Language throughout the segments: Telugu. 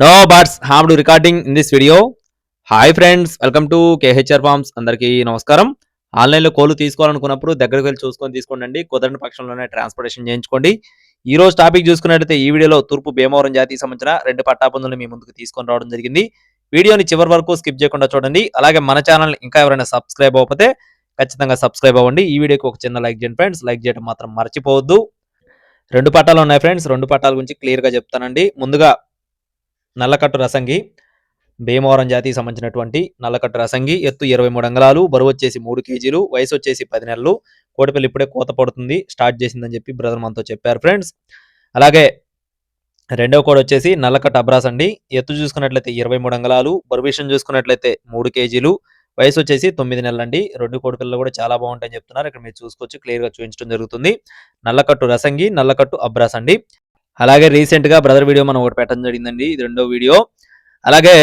No birds harm to recording in this video. Hi friends, welcome to KHR farms. అందరికీ నమస్కారం. ఆన్లైన్లో కోళ్ళు తీసుకోవాలనుకున్నప్పుడు దగ్గరికి వెళ్ళి చూసుకొని తీసుకోండి. కుదరని పక్షంలోనే ట్రాన్స్పోర్టేషన్ చేయించుకోండి. ఈ రోజు టాపిక్ చూసుకున్నట్లయితే ఈ వీడియోలో తూర్పు భీమవరం జాతికి సంబంధించిన 2 పట్టాపుంజులను మీ ముందుకు తీసుకొని రావడం జరిగింది. వీడియోని చివరి వరకు స్కిప్ చేయకుండా చూడండి. అలాగే మన ఛానల్ ఇంకా ఎవరైనా సబ్స్క్రైబ్ అవ్వకపోతే ఖచ్చితంగా సబ్స్క్రైబ్ అవ్వండి. ఈ వీడియోకి ఒక చిన్న లైక్ చేయండి ఫ్రెండ్స్. లైక్ చేయడం మాత్రం మర్చిపోవద్దు. 2 పట్టాలు ఉన్నాయి ఫ్రెండ్స్. 2 పట్టాల గురించి క్లియర్గా చెప్తానండి. ముందుగా నల్లకట్టు రసంగి, భీమవరం జాతికి సంబంధించినటువంటి నల్లకట్టు రసంగి. ఎత్తు 23 అంగుళాలు, బరువు వచ్చేసి 3 కేజీలు, వయసు వచ్చేసి 10 నెలలు. కోడిపిల్ల ఇప్పుడే కోత పడుతుంది, స్టార్ట్ చేసిందని చెప్పి బ్రదర్ మనతో చెప్పారు ఫ్రెండ్స్. అలాగే రెండవ కోడి వచ్చేసి నల్లకట్టు అబ్రాస్ అండి. ఎత్తు చూసుకున్నట్లయితే 23 అంగుళాలు, బరువు విషయం చూసుకున్నట్లయితే 3 కేజీలు, వయసు వచ్చేసి 9 నెలలండి. 2 కోడిపిల్లలు కూడా చాలా బాగుంటాయని చెప్తున్నారు. ఇక్కడ మీరు చూసుకోవచ్చు, క్లియర్గా చూపించడం జరుగుతుంది. నల్లకట్టు రసంగి, నల్లకట్టు అబ్రాస్ అండి. అలాగే రీసెంట్ గా బ్రదర్ వీడియో మనం ఒకటి పెట్టడం జరిగిందండి, ఇది రెండో వీడియో. అలాగే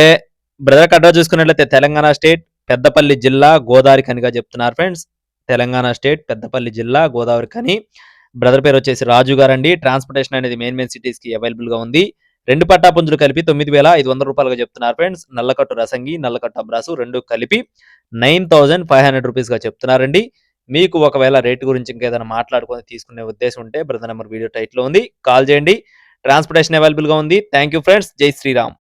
బ్రదర్ కట్రా చూసుకున్నట్లయితే తెలంగాణ స్టేట్, పెద్దపల్లి జిల్లా, గోదావరి ఖనిగా చెప్తున్నారు ఫ్రెండ్స్. తెలంగాణ స్టేట్, పెద్దపల్లి జిల్లా, గోదావరి ఖని. బ్రదర్ పేరు వచ్చేసి రాజు గారండి. ట్రాన్స్పోర్టేషన్ అనేది మెయిన్ సిటీస్ కి అవైలబుల్ గా ఉంది. 2 పట్టాపుంజులు కలిపి 9,500 రూపాయలుగా చెప్తున్నారు ఫ్రెండ్స్. నల్లకట్టు రసంగి, నల్లకట్టు అబ్రాసు 2 కలిపి 9,500 రూపీస్ గా చెప్తున్నారండి. మీకు ఒకవేళ రేటు గురించి ఇంకేదైనా మాట్లాడుకొని తీసుకునే ఉద్దేశం ఉంటే బ్రదర్ నెంబర్ వీడియో టైటిల్ లో ఉంది, కాల్ చేయండి. ట్రాన్స్పోర్టేషన్ అవైలబుల్ గా ఉంది. Thank you friends. జై శ్రీరామ్.